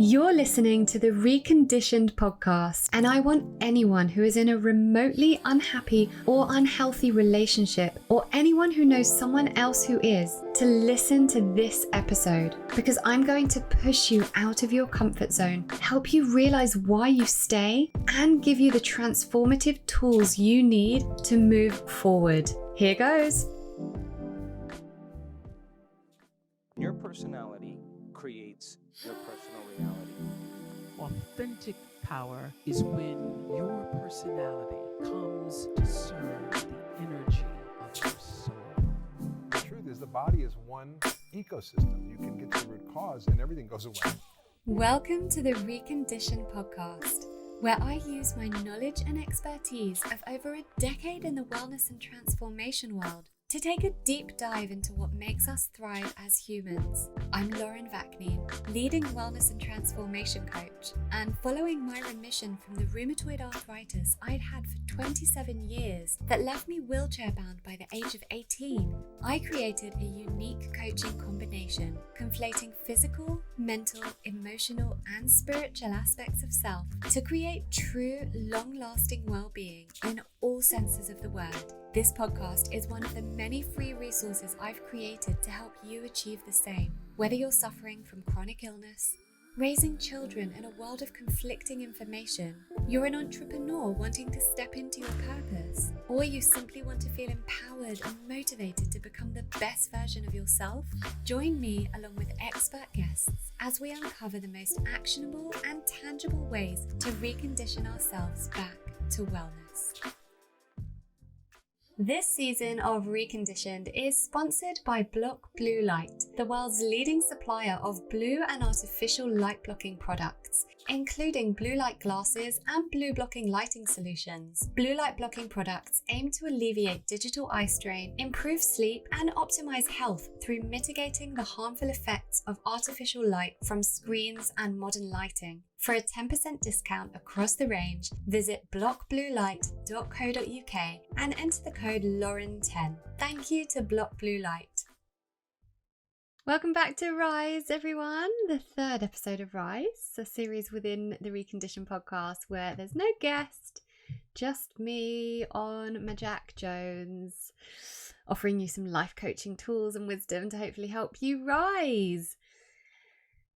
You're listening to the Reconditioned podcast, and I want anyone who is in a remotely unhappy or unhealthy relationship, or anyone who knows someone else who is, to listen to this episode, because I'm going to push you out of your comfort zone, help you realize why you stay, and give you the transformative tools you need to move forward. Here goes. Your personality creates your personal reality. Authentic power is when your personality comes to serve the energy of your soul. The truth is the body is one ecosystem. You can get to the root cause and everything goes away. Welcome to the Reconditioned podcast, where I use my knowledge and expertise of over a decade in the wellness and transformation world to take a deep dive into what makes us thrive as humans. I'm Lauren Vaknine, leading wellness and transformation coach, and following my remission from the rheumatoid arthritis I'd had for 27 years that left me wheelchair-bound by the age of 18, I created a unique coaching combination, conflating physical, mental, emotional, and spiritual aspects of self to create true, long-lasting well-being in all senses of the word. This podcast is one of the many free resources I've created to help you achieve the same. Whether you're suffering from chronic illness, raising children in a world of conflicting information, you're an entrepreneur wanting to step into your purpose, or you simply want to feel empowered and motivated to become the best version of yourself, join me along with expert guests as we uncover the most actionable and tangible ways to recondition ourselves back to wellness. This season of Reconditioned is sponsored by Block Blue Light, the world's leading supplier of blue and artificial light blocking products, including blue light glasses and blue blocking lighting solutions. Blue light blocking products aim to alleviate digital eye strain, improve sleep, and optimize health through mitigating the harmful effects of artificial light from screens and modern lighting. For a 10% discount across the range, visit blockbluelight.co.uk and enter the code Lauren10. Thank you to Block Blue Light. Welcome back to Rise, everyone. The third episode of Rise, a series within the Reconditioned podcast where there's no guest, just me on my Jack Jones, offering you some life coaching tools and wisdom to hopefully help you rise,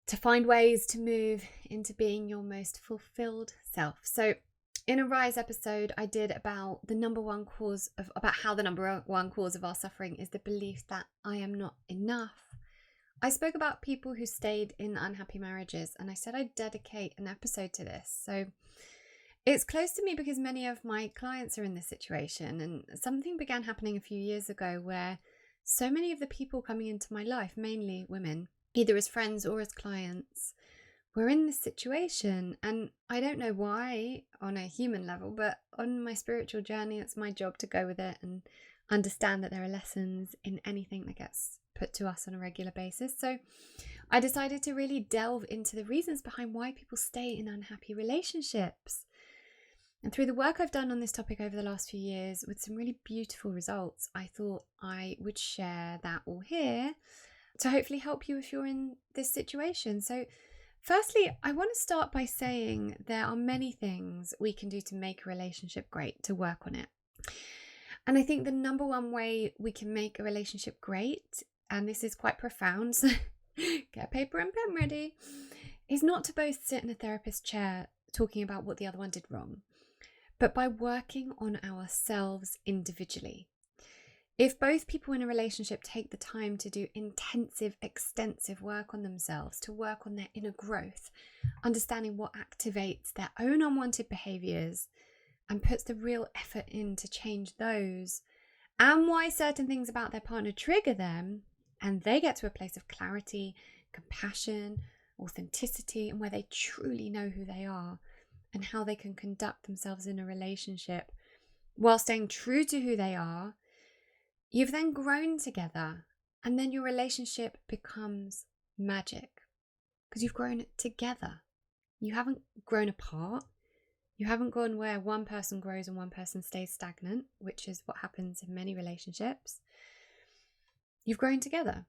to find ways to move into being your most fulfilled self. So in a Rise episode, I did about how the number one cause of our suffering is the belief that I am not enough. I spoke about people who stayed in unhappy marriages, and I said I'd dedicate an episode to this. So it's close to me because many of my clients are in this situation, and something began happening a few years ago where so many of the people coming into my life, mainly women, either as friends or as clients, were in this situation. And I don't know why on a human level, but on my spiritual journey, it's my job to go with it and understand that there are lessons in anything that gets put to us on a regular basis. So I decided to really delve into the reasons behind why people stay in unhappy relationships. And through the work I've done on this topic over the last few years with some really beautiful results, I thought I would share that all here to hopefully help you if you're in this situation. So firstly, I want to start by saying there are many things we can do to make a relationship great, to work on it. And I think the number one way we can make a relationship great, and this is quite profound, so get paper and pen ready, is not to both sit in a therapist chair talking about what the other one did wrong, but by working on ourselves individually. If both people in a relationship take the time to do intensive, extensive work on themselves, to work on their inner growth, understanding what activates their own unwanted behaviors and puts the real effort in to change those, and why certain things about their partner trigger them, and they get to a place of clarity, compassion, authenticity, and where they truly know who they are and how they can conduct themselves in a relationship while staying true to who they are, you've then grown together, and then your relationship becomes magic because you've grown together. You haven't grown apart. You haven't gone where one person grows and one person stays stagnant, which is what happens in many relationships. You've grown together.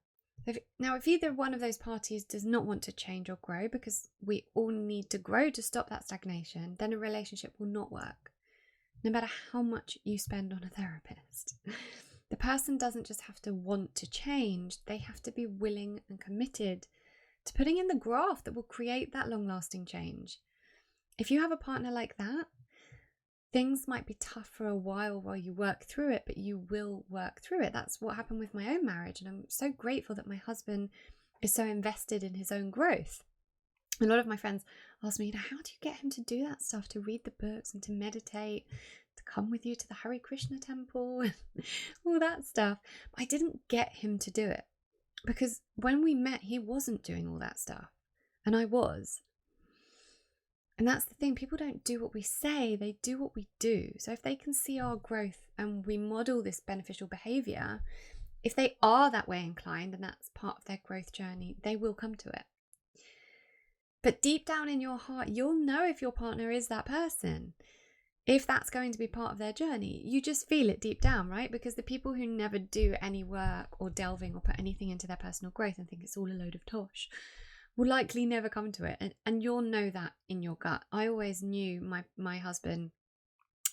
Now, if either one of those parties does not want to change or grow, because we all need to grow to stop that stagnation, then a relationship will not work, no matter how much you spend on a therapist. The person doesn't just have to want to change, they have to be willing and committed to putting in the graft that will create that long-lasting change. If you have a partner like that, things might be tough for a while you work through it, but you will work through it. That's what happened with my own marriage, and I'm so grateful that my husband is so invested in his own growth. A lot of my friends ask me, how do you get him to do that stuff, to read the books and to meditate, to come with you to the Hare Krishna temple, all that stuff. But I didn't get him to do it because when we met, he wasn't doing all that stuff, and I was. And that's the thing, people don't do what we say, they do what we do. So if they can see our growth and we model this beneficial behavior, if they are that way inclined and that's part of their growth journey, they will come to it. But deep down in your heart, you'll know if your partner is that person, if that's going to be part of their journey. You just feel it deep down, right? Because the people who never do any work or delving or put anything into their personal growth and think it's all a load of tosh will likely never come to it. And you'll know that in your gut. I always knew my husband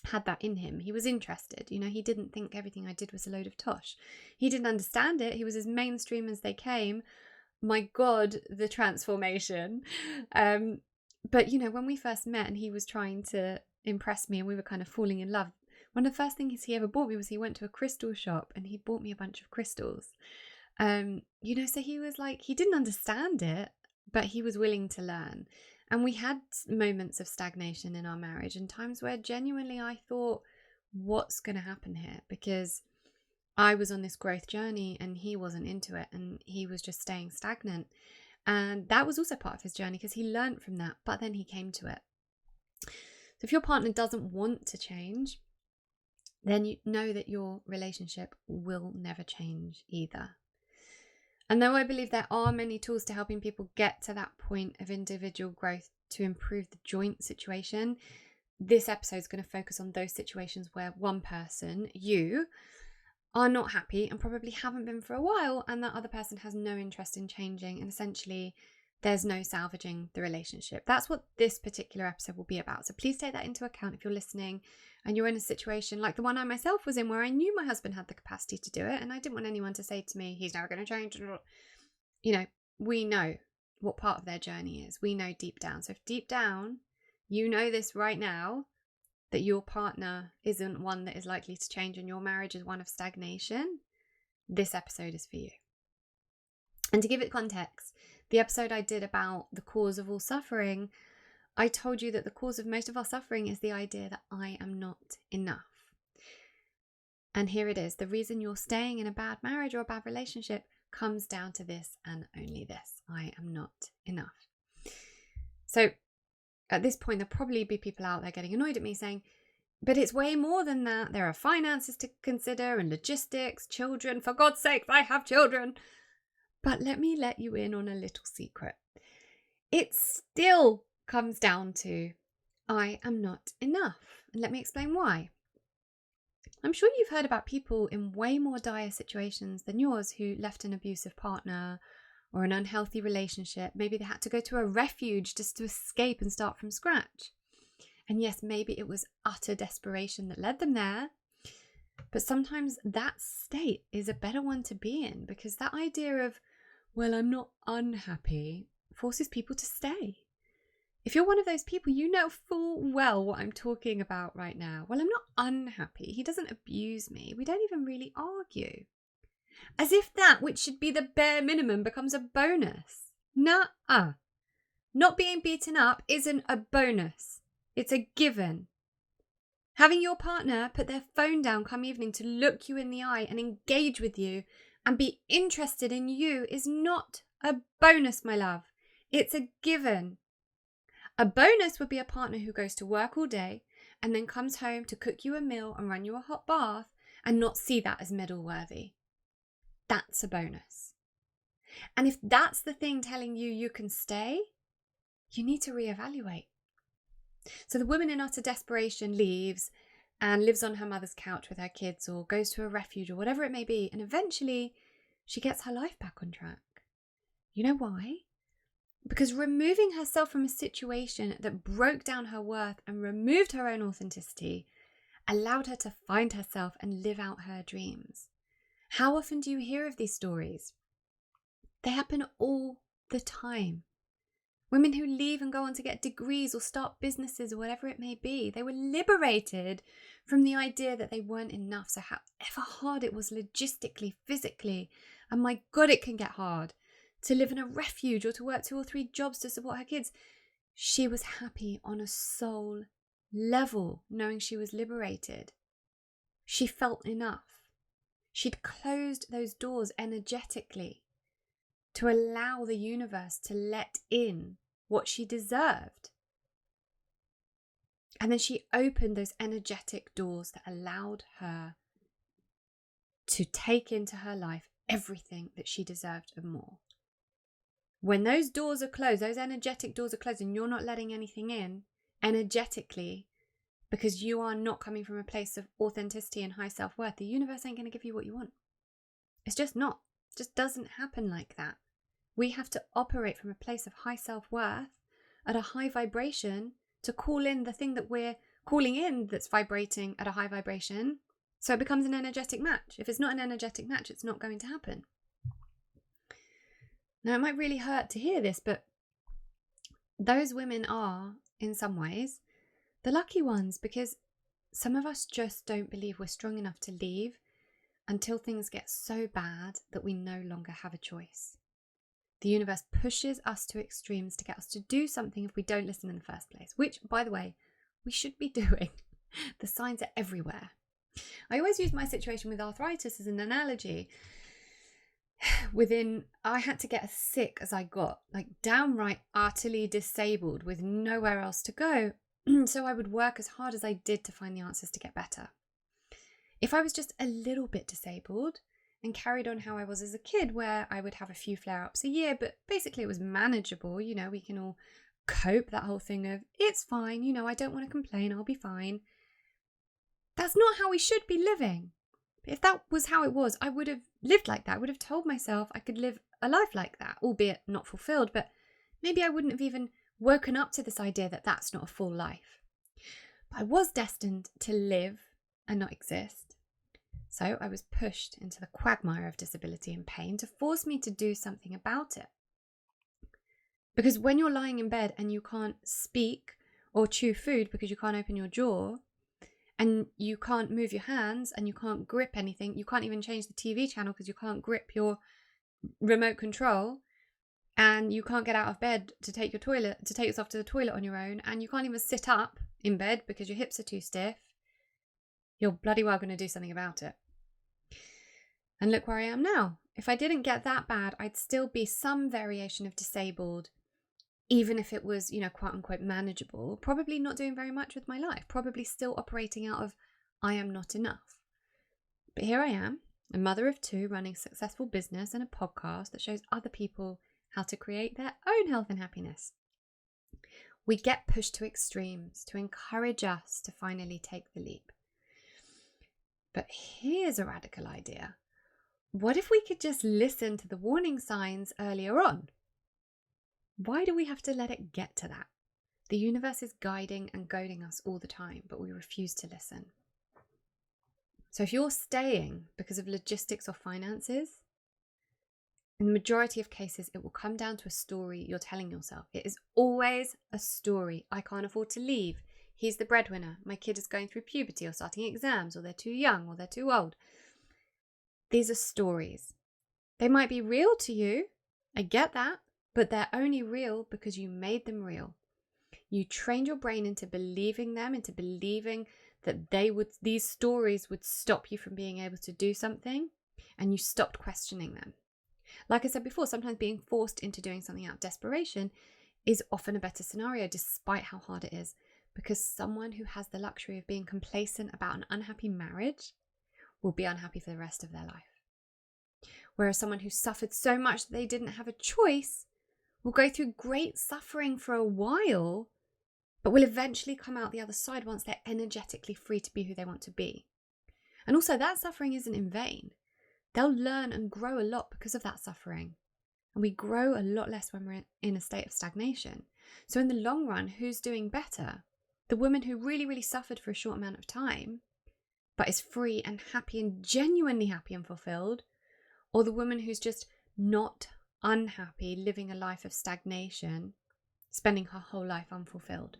had that in him. He was interested. He didn't think everything I did was a load of tosh. He didn't understand it. He was as mainstream as they came. My God, the transformation. But when we first met and he was trying to impress me and we were kind of falling in love, one of the first things he ever bought me was he went to a crystal shop and he bought me a bunch of crystals. So he was like, he didn't understand it, but he was willing to learn. And we had moments of stagnation in our marriage and times where genuinely I thought, what's going to happen here? Because I was on this growth journey and he wasn't into it and he was just staying stagnant. And that was also part of his journey because he learned from that, but then he came to it. So if your partner doesn't want to change, then you know that your relationship will never change either. And though I believe there are many tools to helping people get to that point of individual growth to improve the joint situation, this episode is going to focus on those situations where one person, you, are not happy and probably haven't been for a while, and that other person has no interest in changing, and essentially there's no salvaging the relationship. That's what this particular episode will be about. So please take that into account if you're listening and you're in a situation like the one I myself was in, where I knew my husband had the capacity to do it and I didn't want anyone to say to me, he's never going to change. We know what part of their journey is. We know deep down. So if deep down you know this right now, that your partner isn't one that is likely to change and your marriage is one of stagnation, this episode is for you. And to give it context, the episode I did about the cause of all suffering, I told you that the cause of most of our suffering is the idea that I am not enough. And here it is. The reason you're staying in a bad marriage or a bad relationship comes down to this and only this. I am not enough. So at this point, there'll probably be people out there getting annoyed at me saying, but it's way more than that. There are finances to consider and logistics, children. For God's sake, I have children. But let me let you in on a little secret. It still comes down to I am not enough. And let me explain why. I'm sure you've heard about people in way more dire situations than yours who left an abusive partner or an unhealthy relationship. Maybe they had to go to a refuge just to escape and start from scratch. And yes, maybe it was utter desperation that led them there. But sometimes that state is a better one to be in, because that idea of, well, I'm not unhappy, forces people to stay. If you're one of those people, you know full well what I'm talking about right now. Well, I'm not unhappy. He doesn't abuse me. We don't even really argue. As if that, which should be the bare minimum, becomes a bonus. Nuh-uh. Not being beaten up isn't a bonus. It's a given. Having your partner put their phone down come evening to look you in the eye and engage with you and be interested in you is not a bonus, my love. It's a given. A bonus would be a partner who goes to work all day and then comes home to cook you a meal and run you a hot bath and not see that as medal worthy. That's a bonus. And if that's the thing telling you you can stay, you need to reevaluate. So the woman in utter desperation leaves and lives on her mother's couch with her kids or goes to a refuge or whatever it may be. And eventually she gets her life back on track. You know why? Because removing herself from a situation that broke down her worth and removed her own authenticity allowed her to find herself and live out her dreams. How often do you hear of these stories? They happen all the time. Women who leave and go on to get degrees or start businesses or whatever it may be, they were liberated from the idea that they weren't enough. So however hard it was logistically, physically, and my God, it can get hard to live in a refuge or to work 2 or 3 jobs to support her kids, she was happy on a soul level, knowing she was liberated. She felt enough. She'd closed those doors energetically to allow the universe to let in what she deserved. And then she opened those energetic doors that allowed her to take into her life everything that she deserved and more. When those doors are closed, those energetic doors are closed, and you're not letting anything in energetically because you are not coming from a place of authenticity and high self-worth, the universe ain't going to give you what you want. It's just not. It just doesn't happen like that. We have to operate from a place of high self-worth at a high vibration to call in the thing that we're calling in that's vibrating at a high vibration, so it becomes an energetic match. If it's not an energetic match, it's not going to happen. Now, it might really hurt to hear this, but those women are, in some ways, the lucky ones, because some of us just don't believe we're strong enough to leave until things get so bad that we no longer have a choice. The universe pushes us to extremes to get us to do something if we don't listen in the first place, which, by the way, we should be doing. The signs are everywhere. I always use my situation with arthritis as an analogy. I had to get as sick as I got, like downright utterly disabled with nowhere else to go. So I would work as hard as I did to find the answers to get better. If I was just a little bit disabled and carried on how I was as a kid, where I would have a few flare-ups a year, but basically it was manageable, we can all cope, that whole thing of, it's fine, I don't want to complain, I'll be fine. That's not how we should be living. If that was how it was, I would have lived like that. I would have told myself I could live a life like that, albeit not fulfilled, but maybe I wouldn't have even woken up to this idea that that's not a full life. But I was destined to live and not exist. So I was pushed into the quagmire of disability and pain to force me to do something about it. Because when you're lying in bed and you can't speak or chew food because you can't open your jaw, and you can't move your hands and you can't grip anything, you can't even change the TV channel because you can't grip your remote control, and you can't get out of bed to take yourself to the toilet on your own, and you can't even sit up in bed because your hips are too stiff, you're bloody well going to do something about it. And look where I am now. If I didn't get that bad, I'd still be some variation of disabled, even if it was, quote unquote manageable, probably not doing very much with my life, probably still operating out of, I am not enough. But here I am, a mother of 2, running a successful business and a podcast that shows other people how to create their own health and happiness. We get pushed to extremes to encourage us to finally take the leap. But here's a radical idea. What if we could just listen to the warning signs earlier on? Why do we have to let it get to that? The universe is guiding and goading us all the time, but we refuse to listen. So if you're staying because of logistics or finances, in the majority of cases, it will come down to a story you're telling yourself. It is always a story. I can't afford to leave. He's the breadwinner. My kid is going through puberty or starting exams, or they're too young, or they're too old. These are stories. They might be real to you. I get that. But they're only real because you made them real. You trained your brain into believing them, into believing that these stories would stop you from being able to do something, and you stopped questioning them. Like I said before, sometimes being forced into doing something out of desperation is often a better scenario, despite how hard it is, because someone who has the luxury of being complacent about an unhappy marriage will be unhappy for the rest of their life. Whereas someone who suffered so much that they didn't have a choice will go through great suffering for a while, but will eventually come out the other side once they're energetically free to be who they want to be. And also, that suffering isn't in vain. they'll learn and grow a lot because of that suffering. And we grow a lot less when we're in a state of stagnation. So in the long run, who's doing better? The woman who really, really suffered for a short amount of time, but is free and happy and genuinely happy and fulfilled, or the woman who's just not unhappy, living a life of stagnation, spending her whole life unfulfilled?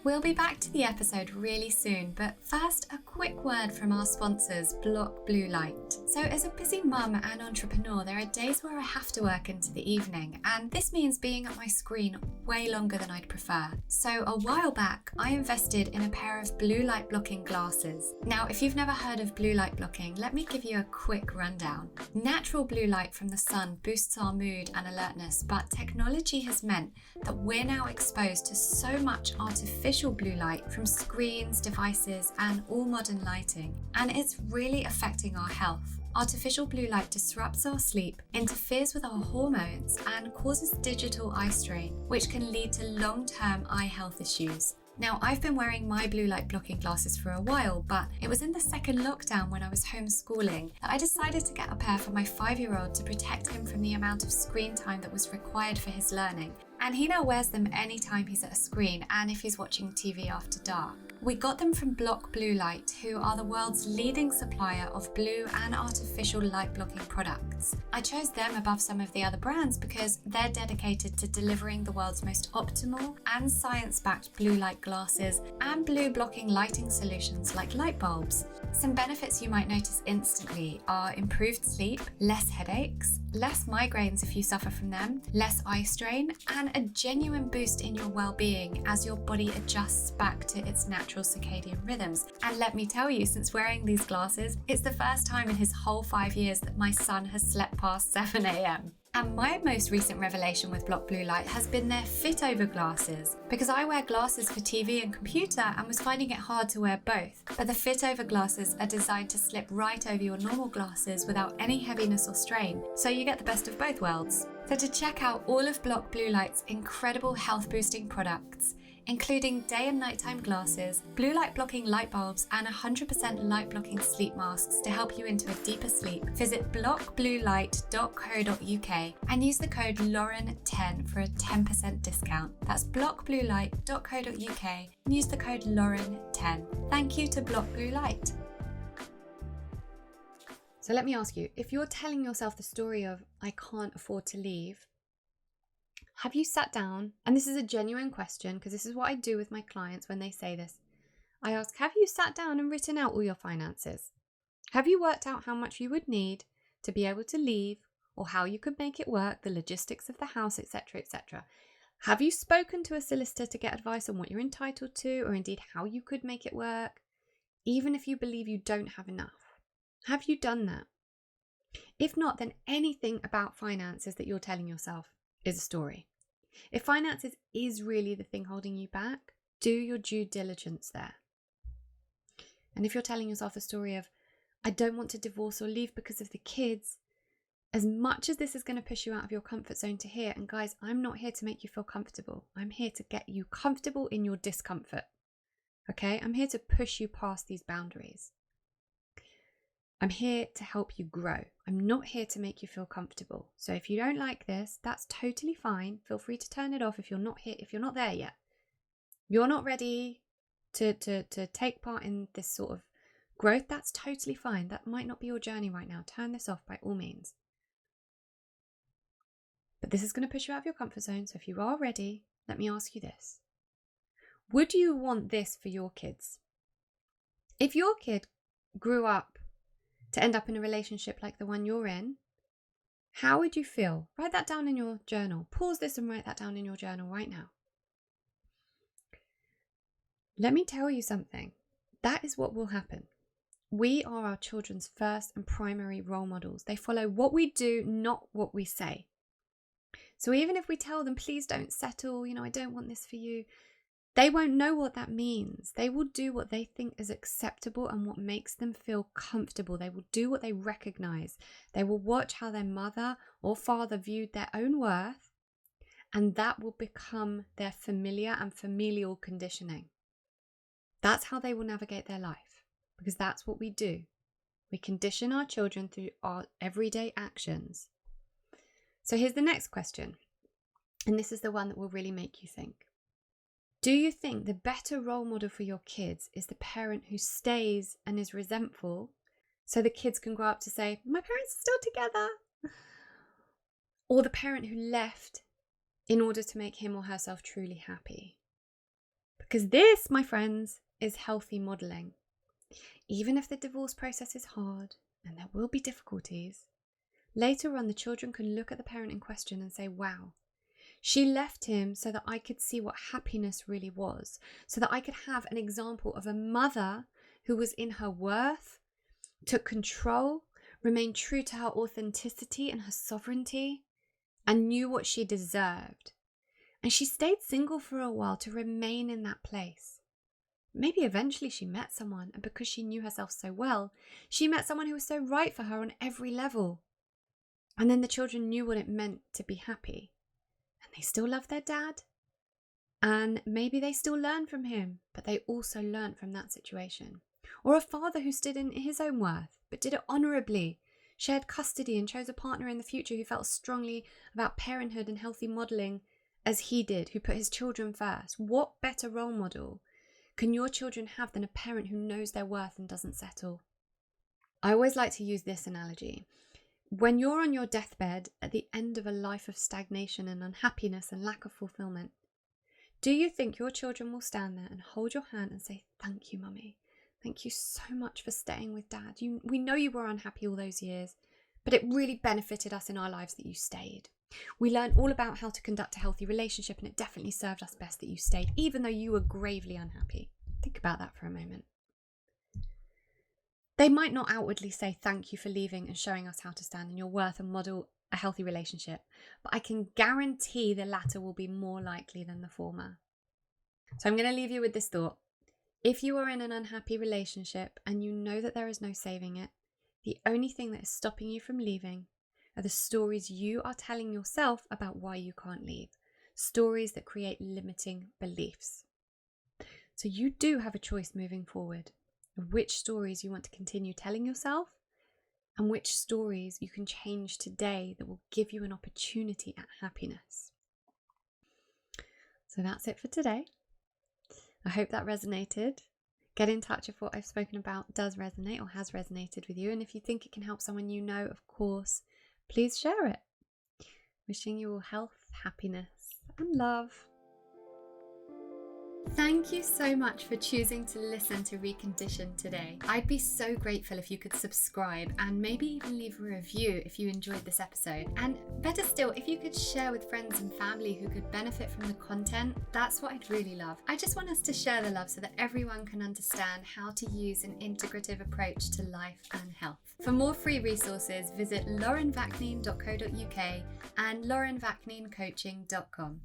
We'll be back to the episode really soon, but first, a quick word from our sponsors, Block Blue Light. So as a busy mum and entrepreneur, there are days where I have to work into the evening, and this means being at my screen way longer than I'd prefer. So a while back, I invested in a pair of blue light blocking glasses. Now, if you've never heard of blue light blocking, let me give you a quick rundown. Natural blue light from the sun boosts our mood and alertness, but technology has meant that we're now exposed to so much artificial blue light from screens, devices, and all modern lighting, and it's really affecting our health. Artificial blue light disrupts our sleep, interferes with our hormones, and causes digital eye strain, which can lead to long-term eye health issues. Now, I've been wearing my blue light blocking glasses for a while, but it was in the second lockdown when I was homeschooling that I decided to get a pair for my 5-year-old to protect him from the amount of screen time that was required for his learning. And he now wears them anytime he's at a screen and if he's watching TV after dark. We got them from Block Blue Light, who are the world's leading supplier of blue and artificial light blocking products. I chose them above some of the other brands because they're dedicated to delivering the world's most optimal and science-backed blue light glasses and blue blocking lighting solutions like light bulbs. Some benefits you might notice instantly are improved sleep, less headaches, less migraines if you suffer from them, less eye strain, and a genuine boost in your well-being as your body adjusts back to its natural circadian rhythms. And let me tell you, since wearing these glasses, it's the first time in his whole 5 years that my son has slept past 7 a.m. And my most recent revelation with Block Blue Light has been their fit over glasses, because I wear glasses for TV and computer and was finding it hard to wear both. But the fit over glasses are designed to slip right over your normal glasses without any heaviness or strain, so you get the best of both worlds. So to check out all of Block Blue Light's incredible health boosting products, including day and nighttime glasses, blue light blocking light bulbs, and 100% light blocking sleep masks to help you into a deeper sleep, visit blockbluelight.co.uk and use the code Lauren10 for a 10% discount. That's blockbluelight.co.uk and use the code Lauren10. Thank you to Block Blue Light. So let me ask you, if you're telling yourself the story of, I can't afford to leave, have you sat down, and this is a genuine question because this is what I do with my clients when they say this. I ask, have you sat down and written out all your finances? Have you worked out how much you would need to be able to leave, or how you could make it work, the logistics of the house, etc., etc.? Have you spoken to a solicitor to get advice on what you're entitled to, or indeed how you could make it work, even if you believe you don't have enough? Have you done that? If not, then anything about finances that you're telling yourself is a story. If finances is really the thing holding you back, do your due diligence there. And if you're telling yourself the story of, I don't want to divorce or leave because of the kids, as much as this is going to push you out of your comfort zone to hear, and guys, I'm not here to make you feel comfortable. I'm here to get you comfortable in your discomfort. Okay? I'm here to push you past these boundaries. I'm here to help you grow. I'm not here to make you feel comfortable. So if you don't like this, that's totally fine. Feel free to turn it off if you're not here, if you're not there yet. You're not ready to take part in this sort of growth. That's totally fine. That might not be your journey right now. Turn this off by all means. But this is going to push you out of your comfort zone. So if you are ready, let me ask you this. Would you want this for your kids? If your kid grew up to end up in a relationship like the one you're in, how would you feel? Write that down in your journal. Pause this and write that down in your journal right now. Let me tell you something. That is what will happen. We are our children's first and primary role models. They follow what we do, not what we say. So even if we tell them, please don't settle, I don't want this for you, they won't know what that means. They will do what they think is acceptable and what makes them feel comfortable. They will do what they recognize. They will watch how their mother or father viewed their own worth, and that will become their familiar and familial conditioning. That's how they will navigate their life, because that's what we do. We condition our children through our everyday actions. So here's the next question, and this is the one that will really make you think. Do you think the better role model for your kids is the parent who stays and is resentful, so the kids can grow up to say, my parents are still together? Or the parent who left in order to make him or herself truly happy? Because this, my friends, is healthy modelling. Even if the divorce process is hard and there will be difficulties, later on the children can look at the parent in question and say, wow, she left him so that I could see what happiness really was, so that I could have an example of a mother who was in her worth, took control, remained true to her authenticity and her sovereignty, and knew what she deserved. And she stayed single for a while to remain in that place. Maybe eventually she met someone, and because she knew herself so well, she met someone who was so right for her on every level. And then the children knew what it meant to be happy. And they still love their dad. And maybe they still learn from him, but they also learned from that situation. Or a father who stood in his own worth, but did it honorably, shared custody and chose a partner in the future who felt strongly about parenthood and healthy modelling as he did, who put his children first. What better role model can your children have than a parent who knows their worth and doesn't settle? I always like to use this analogy. When you're on your deathbed at the end of a life of stagnation and unhappiness and lack of fulfillment, do you think your children will stand there and hold your hand and say, thank you, mummy? Thank you so much for staying with dad. We know you were unhappy all those years, but it really benefited us in our lives that you stayed. We learned all about how to conduct a healthy relationship, and it definitely served us best that you stayed, even though you were gravely unhappy. Think about that for a moment. They might not outwardly say thank you for leaving and showing us how to stand in your worth and model a healthy relationship, but I can guarantee the latter will be more likely than the former. So I'm going to leave you with this thought. If you are in an unhappy relationship and you know that there is no saving it, the only thing that is stopping you from leaving are the stories you are telling yourself about why you can't leave. Stories that create limiting beliefs. So you do have a choice moving forward of which stories you want to continue telling yourself and which stories you can change today that will give you an opportunity at happiness. So that's it for today. I hope that resonated. Get in touch if what I've spoken about does resonate or has resonated with you. And if you think it can help someone you know, of course, please share it. Wishing you all health, happiness, and love. Thank you so much for choosing to listen to Reconditioned today. I'd be so grateful if you could subscribe and maybe even leave a review if you enjoyed this episode. And better still, if you could share with friends and family who could benefit from the content, that's what I'd really love. I just want us to share the love so that everyone can understand how to use an integrative approach to life and health. For more free resources, visit laurenvaknine.co.uk and laurenvakninecoaching.com.